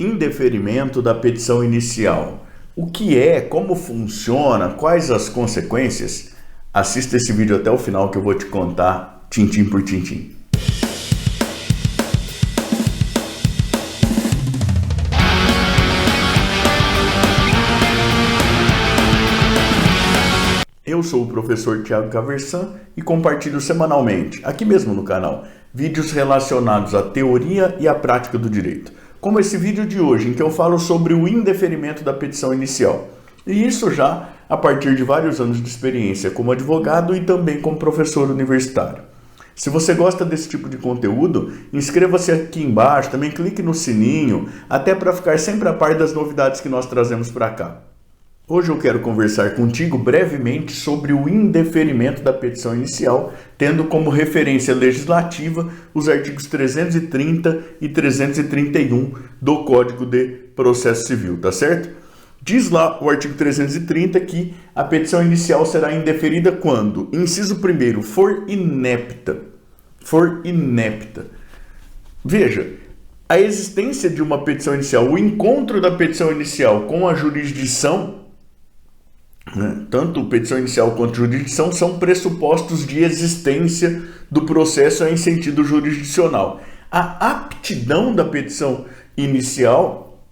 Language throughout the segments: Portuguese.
Indeferimento da petição inicial. O que é, como funciona, quais as consequências? Assista esse vídeo até o final que eu vou te contar tintim por tintim. Eu sou o professor Thiago Caversan e compartilho semanalmente, aqui mesmo no canal, vídeos relacionados à teoria e à prática do direito. Como esse vídeo de hoje, em que eu falo sobre o indeferimento da petição inicial. E isso já a partir de vários anos de experiência como advogado e também como professor universitário. Se você gosta desse tipo de conteúdo, inscreva-se aqui embaixo, também clique no sininho, até para ficar sempre a par das novidades que nós trazemos para cá. Hoje eu quero conversar contigo brevemente sobre o indeferimento da petição inicial, tendo como referência legislativa os artigos 330 e 331 do Código de Processo Civil, tá certo? Diz lá o artigo 330 que a petição inicial será indeferida quando, inciso 1º, for inepta. For inepta. Veja, a existência de uma petição inicial, o encontro da petição inicial com a jurisdição, tanto petição inicial quanto jurisdição são pressupostos de existência do processo em sentido jurisdicional. A aptidão da petição inicial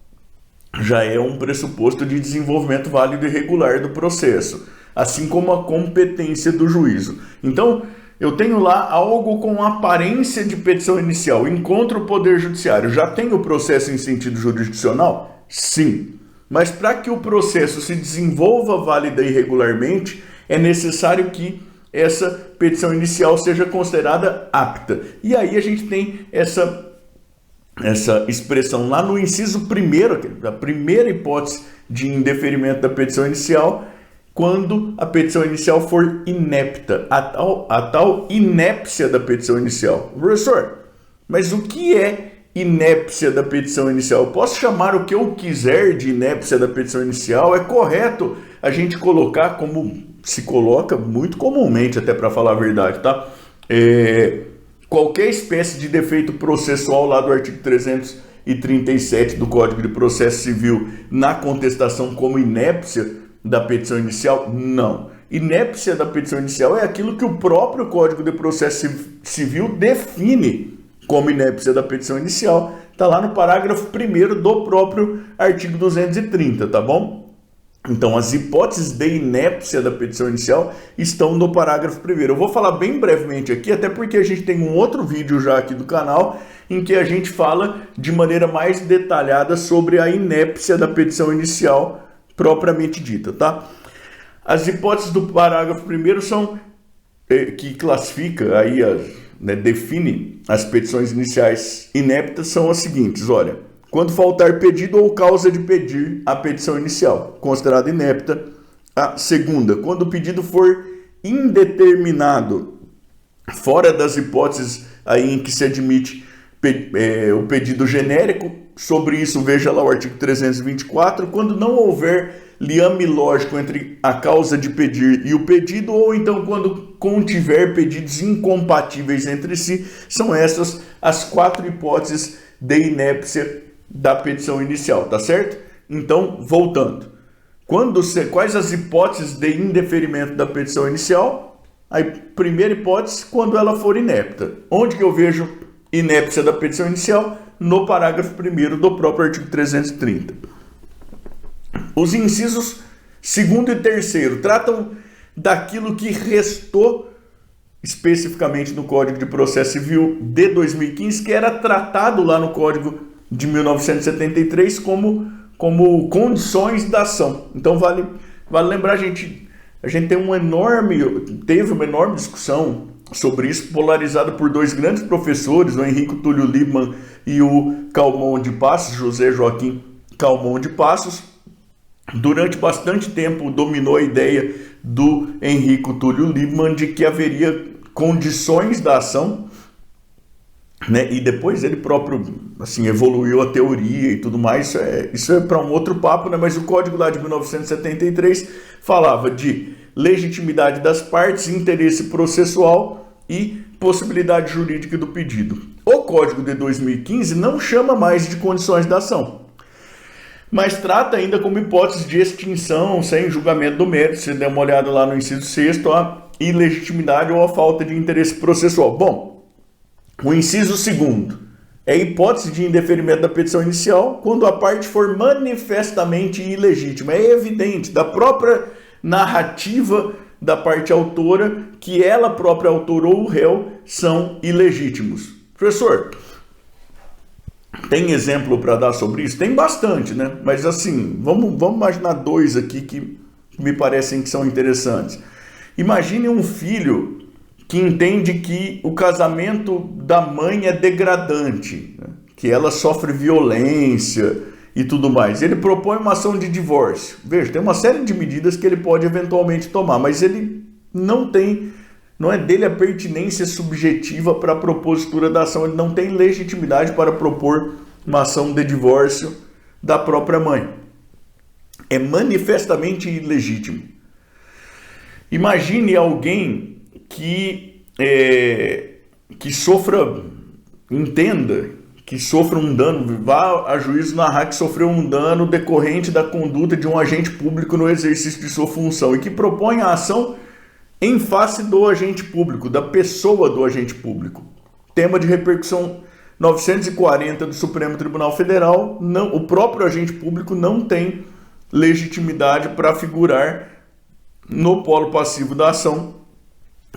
já é um pressuposto de desenvolvimento válido e regular do processo, assim como a competência do juízo. Então, eu tenho lá algo com aparência de petição inicial, encontro o Poder Judiciário. Já tem o processo em sentido jurisdicional? Sim. Mas para que o processo se desenvolva válida e regularmente, é necessário que essa petição inicial seja considerada apta. E aí a gente tem essa expressão lá no inciso 1º, a primeira hipótese de indeferimento da petição inicial, quando a petição inicial for inepta, a tal inépcia da petição inicial. Professor, mas o que é inépcia da petição inicial? Eu posso chamar o que eu quiser de inépcia da petição inicial? É correto a gente colocar como se coloca muito comumente, até para falar a verdade, tá? Qualquer espécie de defeito processual lá do artigo 337 do Código de Processo Civil na contestação como inépcia da petição inicial? Não. Inépcia da petição inicial é aquilo que o próprio Código de Processo Civil define como inépcia da petição inicial. Está lá no parágrafo 1º do próprio artigo 230, tá bom? Então, as hipóteses de inépcia da petição inicial estão no parágrafo 1º. Eu vou falar bem brevemente aqui, até porque a gente tem um outro vídeo já aqui do canal, em que a gente fala de maneira mais detalhada sobre a inépcia da petição inicial propriamente dita, tá? As hipóteses do parágrafo 1º são, que classifica aí define as petições iniciais ineptas, são as seguintes: olha, quando faltar pedido ou causa de pedir a petição inicial, considerada inepta. A segunda, quando o pedido for indeterminado, fora das hipóteses aí em que se admite o pedido genérico. Sobre isso, veja lá o artigo 324, quando não houver liame lógico entre a causa de pedir e o pedido, ou então quando contiver pedidos incompatíveis entre si. São essas as 4 hipóteses de inépcia da petição inicial, tá certo? Então, voltando. Quais as hipóteses de indeferimento da petição inicial? A primeira hipótese, quando ela for inepta. Onde que eu vejo inépcia da petição inicial? No parágrafo 1º do próprio artigo 330. Os incisos 2º e 3º tratam daquilo que restou especificamente no Código de Processo Civil de 2015, que era tratado lá no Código de 1973 como condições da ação. Então vale lembrar, a gente teve uma enorme discussão sobre isso, polarizada por 2 grandes professores, o Henrico Túlio Liebmann e o Calmon de Passos, José Joaquim Calmon de Passos. Durante bastante tempo dominou a ideia do Henrico Túlio Liebmann de que haveria condições da ação, né? E depois ele próprio evoluiu a teoria e tudo mais. Isso é para um outro papo, né? Mas o Código lá de 1973 falava de legitimidade das partes, interesse processual e possibilidade jurídica do pedido. O Código de 2015 não chama mais de condições da ação. mas trata ainda como hipótese de extinção sem julgamento do mérito. Se der uma olhada lá no inciso 6º, a ilegitimidade ou a falta de interesse processual. Bom, o inciso 2º é a hipótese de indeferimento da petição inicial quando a parte for manifestamente ilegítima. É evidente da própria narrativa da parte autora que ela própria, autora ou o réu, são ilegítimos. Professor, tem exemplo para dar sobre isso? Tem bastante, né? Mas assim, vamos imaginar dois aqui que me parecem que são interessantes. Imagine um filho que entende que o casamento da mãe é degradante, né? Que ela sofre violência e tudo mais. Ele propõe uma ação de divórcio. Veja, tem uma série de medidas que ele pode eventualmente tomar, mas ele não é dele a pertinência subjetiva para a propositura da ação, ele não tem legitimidade para propor uma ação de divórcio da própria mãe. É manifestamente ilegítimo. Imagine alguém que entenda que sofra um dano, vá a juízo narrar que sofreu um dano decorrente da conduta de um agente público no exercício de sua função e que propõe a ação em face do agente público, da pessoa do agente público. Tema de repercussão 940 do Supremo Tribunal Federal, o próprio agente público não tem legitimidade para figurar no polo passivo da ação,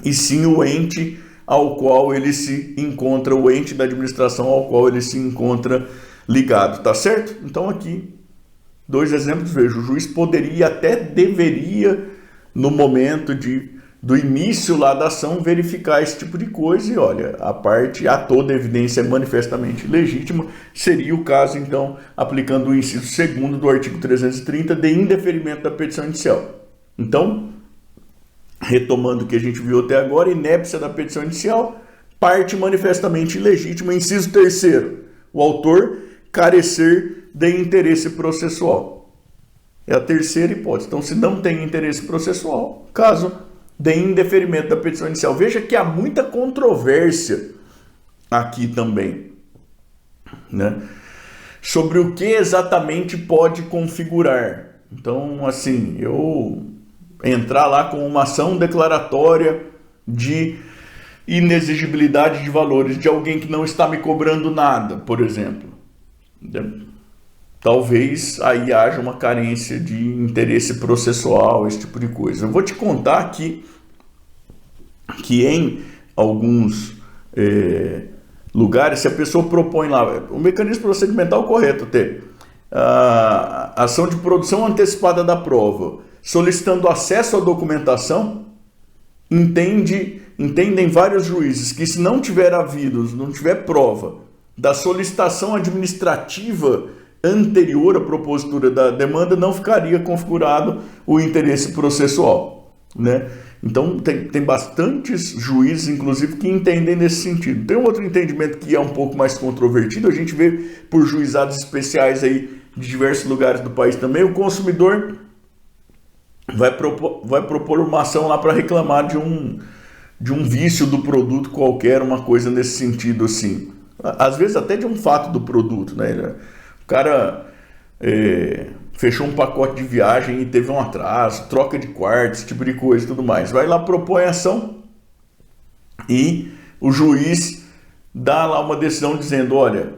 e sim o ente ao qual ele se encontra, o ente da administração ao qual ele se encontra ligado, tá certo? Então aqui, dois exemplos, veja, o juiz poderia e até deveria, no momento do início lá da ação, verificar esse tipo de coisa e olha, a toda evidência é manifestamente legítima, seria o caso então, aplicando o inciso 2º do artigo 330 de indeferimento da petição inicial. Então, retomando o que a gente viu até agora, inépcia da petição inicial, parte manifestamente ilegítima. Inciso 3º, o autor carecer de interesse processual. É a terceira hipótese. Então, se não tem interesse processual, caso de indeferimento da petição inicial. Veja que há muita controvérsia aqui também, né? Sobre o que exatamente pode configurar. Então, assim, eu entrar lá com uma ação declaratória de inexigibilidade de valores de alguém que não está me cobrando nada, por exemplo. Talvez aí haja uma carência de interesse processual, esse tipo de coisa. Eu vou te contar aqui que em alguns lugares, se a pessoa propõe lá, o mecanismo procedimental correto ter a ação de produção antecipada da prova, solicitando acesso à documentação, entendem vários juízes que se não tiver não tiver prova da solicitação administrativa anterior à propositura da demanda, não ficaria configurado o interesse processual, né? Então tem bastantes juízes, inclusive, que entendem nesse sentido. Tem um outro entendimento que é um pouco mais controvertido, a gente vê por juizados especiais aí de diversos lugares do país também, o consumidor vai propor uma ação lá para reclamar de um vício do produto qualquer, uma coisa nesse sentido assim. Às vezes até de um fato do produto, né? O cara fechou um pacote de viagem e teve um atraso, troca de quarto, esse tipo de coisa e tudo mais. Vai lá, propõe a ação e o juiz dá lá uma decisão dizendo, olha,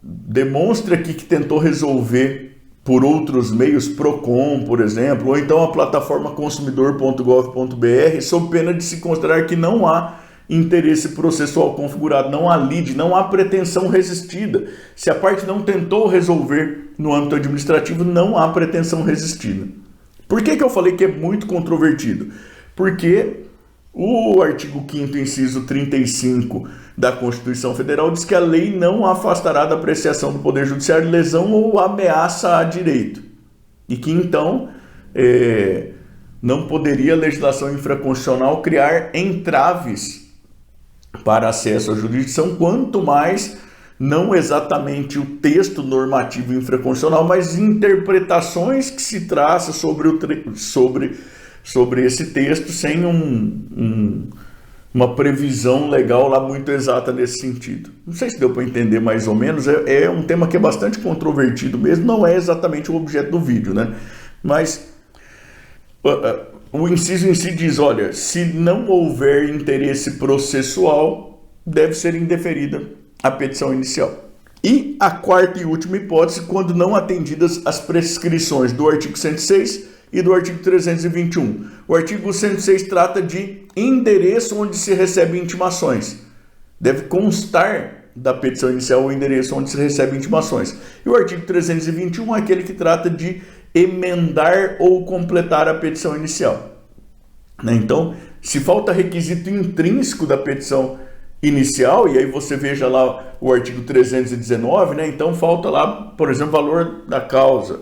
demonstra aqui que tentou resolver por outros meios, Procon, por exemplo, ou então a plataforma consumidor.gov.br, sob pena de se considerar que não há interesse processual configurado, não há lide, não há pretensão resistida. Se a parte não tentou resolver no âmbito administrativo, não há pretensão resistida. Por que eu falei que é muito controvertido? Porque o artigo 5º, inciso 35 da Constituição Federal diz que a lei não afastará da apreciação do Poder Judiciário lesão ou ameaça a direito. E que, então, não poderia a legislação infraconstitucional criar entraves para acesso à jurisdição, quanto mais não exatamente o texto normativo infraconstitucional, mas interpretações que se traçam sobre esse texto sem uma previsão legal lá muito exata nesse sentido. Não sei se deu para entender mais ou menos, é um tema que é bastante controvertido mesmo, não é exatamente o objeto do vídeo, né? Mas o inciso em si diz, olha, se não houver interesse processual, deve ser indeferida a petição inicial. E a quarta e última hipótese, quando não atendidas as prescrições do artigo 106 e do artigo 321. O artigo 106 trata de endereço onde se recebe intimações. Deve constar da petição inicial o endereço onde se recebe intimações. E o artigo 321 é aquele que trata de emendar ou completar a petição inicial. Então, se falta requisito intrínseco da petição inicial, e aí você veja lá o artigo 319, né? Então falta lá, por exemplo, valor da causa,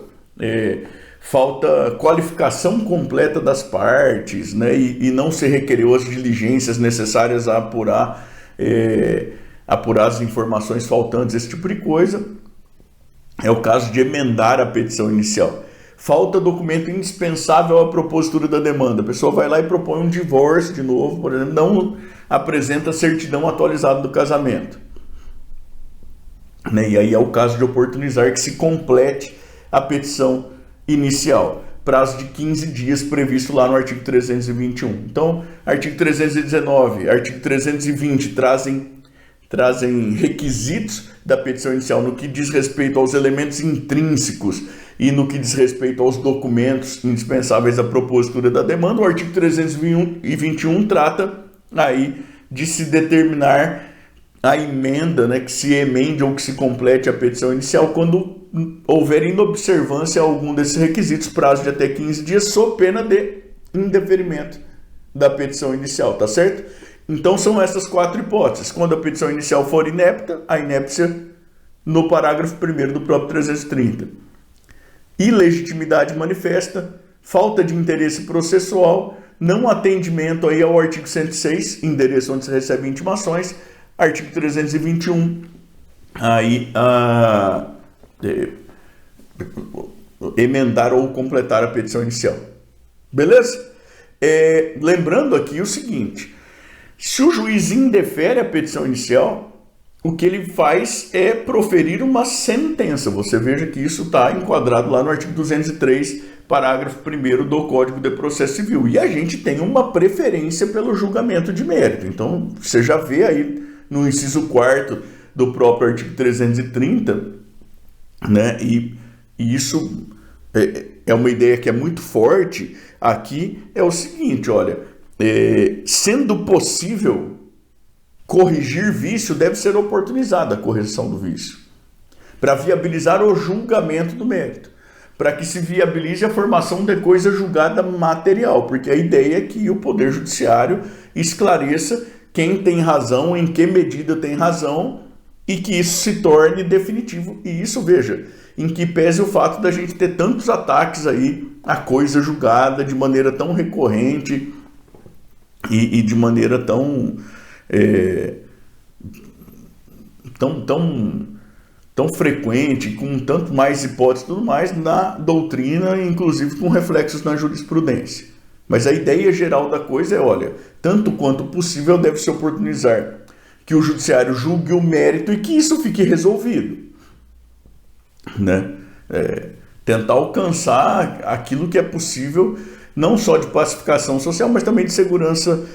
falta qualificação completa das partes, né? E não se requereu as diligências necessárias a apurar as informações faltantes, esse tipo de coisa. É o caso de emendar a petição inicial. Falta documento indispensável à propositura da demanda. A pessoa vai lá e propõe um divórcio de novo, por exemplo, não apresenta certidão atualizada do casamento. E aí é o caso de oportunizar que se complete a petição inicial. Prazo de 15 dias previsto lá no artigo 321. Então, artigo 319, artigo 320 trazem requisitos da petição inicial no que diz respeito aos elementos intrínsecos e no que diz respeito aos documentos indispensáveis à propositura da demanda. O artigo 321 trata aí de se determinar a emenda, né, que se emende ou que se complete a petição inicial quando houver inobservância a algum desses requisitos, prazo de até 15 dias, sob pena de indeferimento da petição inicial, tá certo? Então são essas quatro hipóteses. Quando a petição inicial for inepta, a inépcia no parágrafo 1º do próprio 330. Ilegitimidade manifesta, falta de interesse processual, não atendimento aí ao artigo 106, endereço onde se recebe intimações, artigo 321, aí emendar ou completar a petição inicial. Beleza? Lembrando aqui o seguinte, se o juiz indefere a petição inicial, o que ele faz é proferir uma sentença. Você veja que isso está enquadrado lá no artigo 203, parágrafo 1º do Código de Processo Civil. E a gente tem uma preferência pelo julgamento de mérito. Então, você já vê aí no inciso 4º do próprio artigo 330, né? E isso é uma ideia que é muito forte aqui, é o seguinte, olha, sendo possível corrigir vício, deve ser oportunizada a correção do vício, para viabilizar o julgamento do mérito, para que se viabilize a formação de coisa julgada material, porque a ideia é que o Poder Judiciário esclareça quem tem razão, em que medida tem razão, e que isso se torne definitivo. E isso, veja, em que pese o fato da gente ter tantos ataques aí à coisa julgada de maneira tão recorrente e de maneira tão frequente, com tanto mais hipóteses e tudo mais na doutrina, inclusive com reflexos na jurisprudência. Mas a ideia geral da coisa é, olha, tanto quanto possível deve se oportunizar que o judiciário julgue o mérito e que isso fique resolvido, né? Tentar alcançar aquilo que é possível, não só de pacificação social, mas também de segurança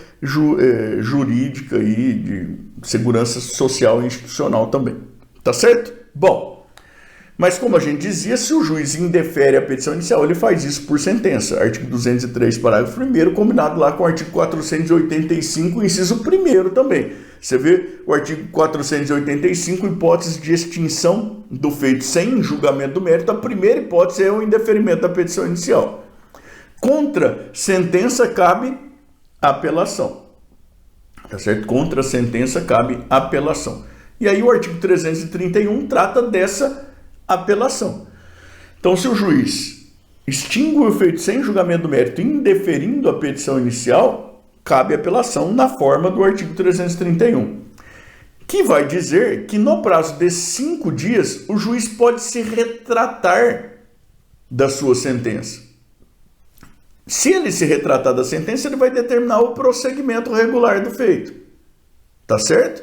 jurídica e de segurança social e institucional também. Tá certo? Bom, mas como a gente dizia, se o juiz indefere a petição inicial, ele faz isso por sentença. Artigo 203, parágrafo 1º, combinado lá com o artigo 485, inciso 1º também. Você vê o artigo 485, hipótese de extinção do feito sem julgamento do mérito. A primeira hipótese é o indeferimento da petição inicial. Contra sentença cabe apelação. Tá certo? Contra sentença cabe apelação. E aí o artigo 331 trata dessa apelação. Então, se o juiz extingue o efeito sem julgamento do mérito, indeferindo a petição inicial, cabe apelação na forma do artigo 331, que vai dizer que no prazo de 5 dias o juiz pode se retratar da sua sentença. Se ele se retratar da sentença, ele vai determinar o prosseguimento regular do feito. Tá certo?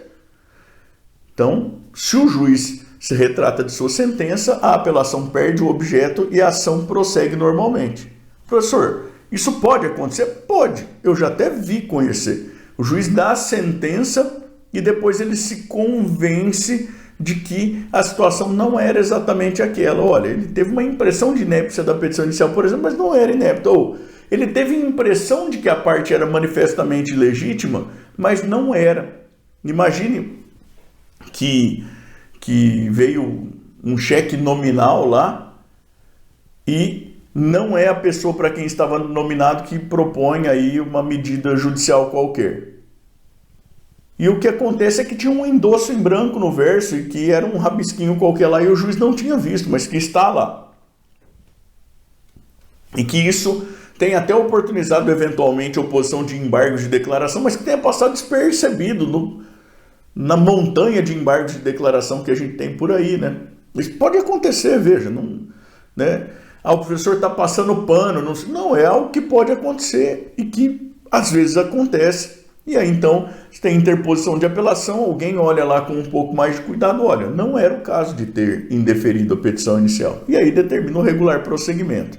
Então, se o juiz se retrata de sua sentença, a apelação perde o objeto e a ação prossegue normalmente. Professor, isso pode acontecer? Pode. Eu já até vi conhecer. O juiz dá a sentença e depois ele se convence de que a situação não era exatamente aquela. Olha, ele teve uma impressão de inépcia da petição inicial, por exemplo, mas não era inépcia. Ou ele teve a impressão de que a parte era manifestamente legítima, mas não era. Imagine que veio um cheque nominal lá e não é a pessoa para quem estava nominado que propõe aí uma medida judicial qualquer. E o que acontece é que tinha um endosso em branco no verso e que era um rabisquinho qualquer lá e o juiz não tinha visto, mas que está lá. E que isso tem até oportunizado eventualmente a oposição de embargos de declaração, mas que tenha passado despercebido na montanha de embargos de declaração que a gente tem por aí, né? Isso pode acontecer, veja, não, né? O professor está passando pano, não, é algo que pode acontecer e que às vezes acontece. E aí então, se tem interposição de apelação, alguém olha lá com um pouco mais de cuidado, olha, não era o caso de ter indeferido a petição inicial. E aí determina o regular prosseguimento.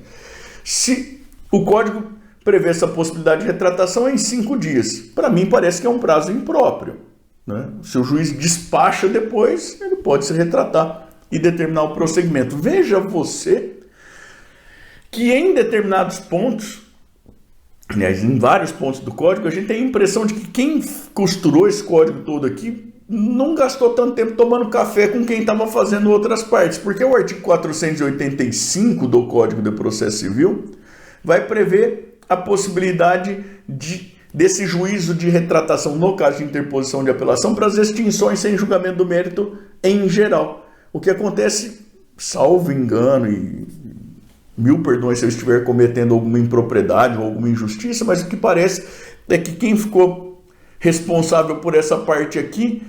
Se o código prevê essa possibilidade de retratação é em 5 dias, para mim parece que é um prazo impróprio, né? Se o juiz despacha depois, ele pode se retratar e determinar o prosseguimento. Veja você que em determinados pontos, aliás, em vários pontos do código, a gente tem a impressão de que quem costurou esse código todo aqui não gastou tanto tempo tomando café com quem estava fazendo outras partes, porque o artigo 485 do Código de Processo Civil vai prever a possibilidade desse juízo de retratação no caso de interposição de apelação para as extinções sem julgamento do mérito em geral. O que acontece, salvo engano, e mil perdões se eu estiver cometendo alguma impropriedade ou alguma injustiça, mas o que parece é que quem ficou responsável por essa parte aqui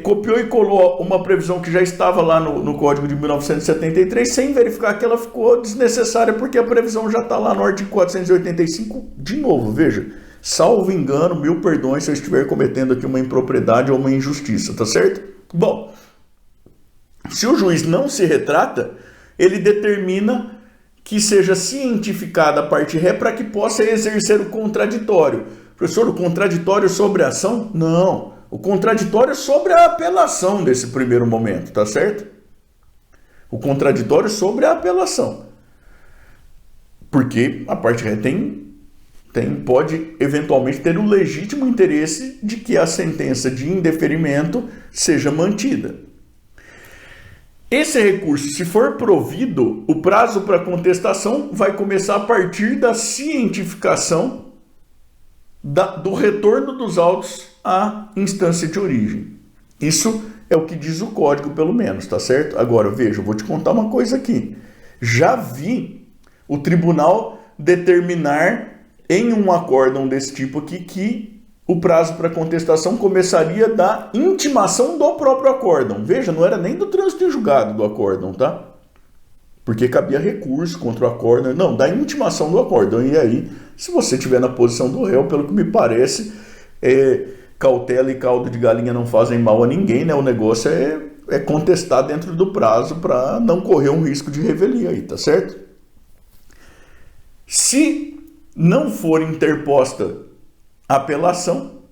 copiou e colou uma previsão que já estava lá no Código de 1973 sem verificar que ela ficou desnecessária porque a previsão já está lá no artigo 485 de novo, veja, salvo engano, mil perdões se eu estiver cometendo aqui uma impropriedade ou uma injustiça, tá certo? Bom, se o juiz não se retrata, ele determina que seja cientificada a parte ré para que possa exercer o contraditório. Professor, o contraditório sobre a ação? Não. O contraditório é sobre a apelação desse primeiro momento, tá certo? O contraditório sobre a apelação. Porque a parte ré pode eventualmente ter o legítimo interesse de que a sentença de indeferimento seja mantida. Esse recurso, se for provido, o prazo para contestação vai começar a partir da cientificação do retorno dos autos à instância de origem. Isso é o que diz o código, pelo menos, tá certo? Agora, veja, eu vou te contar uma coisa aqui. Já vi o tribunal determinar em um acórdão desse tipo aqui que o prazo para contestação começaria da intimação do próprio acórdão. Veja, não era nem do trânsito em julgado do acórdão, tá? Porque cabia recurso contra o acórdão. Não, da intimação do acórdão. E aí, se você estiver na posição do réu, pelo que me parece, cautela e caldo de galinha não fazem mal a ninguém, né? O negócio é contestar dentro do prazo para não correr um risco de revelia aí, tá certo? Se não for interposta apelação,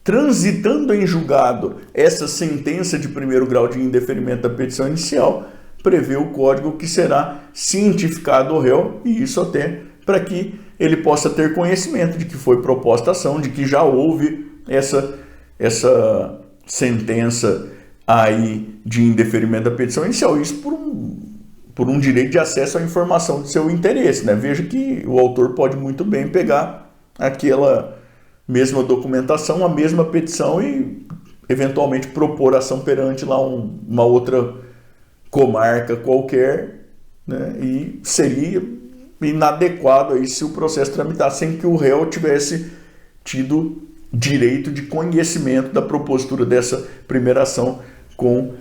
transitando em julgado essa sentença de primeiro grau de indeferimento da petição inicial, prevê o código que será cientificado o réu, e isso até para que ele possa ter conhecimento de que foi proposta a ação, de que já houve essa sentença aí de indeferimento da petição inicial, isso por um direito de acesso à informação de seu interesse, né? Veja que o autor pode muito bem pegar aquela mesma documentação, a mesma petição e eventualmente propor ação perante lá uma outra comarca qualquer, né? E seria inadequado aí se o processo tramitasse sem que o réu tivesse tido direito de conhecimento da propositura dessa primeira ação com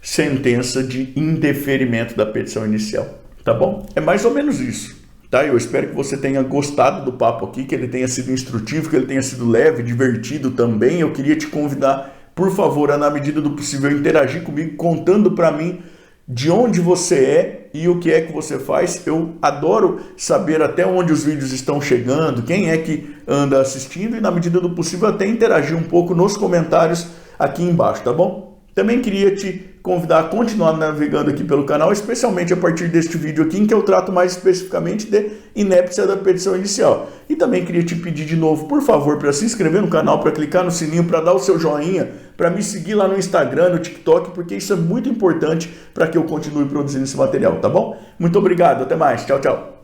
sentença de indeferimento da petição inicial, tá bom? É mais ou menos isso. tá? Eu espero que você tenha gostado do papo aqui, que ele tenha sido instrutivo, que ele tenha sido leve, divertido também. Eu queria te convidar, por favor, a, na medida do possível, interagir comigo, contando para mim de onde você é e o que é que você faz. Eu adoro saber até onde os vídeos estão chegando, quem é que anda assistindo e, na medida do possível, até interagir um pouco nos comentários aqui embaixo, tá bom? Também queria te convidar a continuar navegando aqui pelo canal, especialmente a partir deste vídeo aqui, em que eu trato mais especificamente de inépcia da petição inicial. E também queria te pedir de novo, por favor, para se inscrever no canal, para clicar no sininho, para dar o seu joinha, para me seguir lá no Instagram, no TikTok, porque isso é muito importante para que eu continue produzindo esse material, tá bom? Muito obrigado, até mais, tchau, tchau.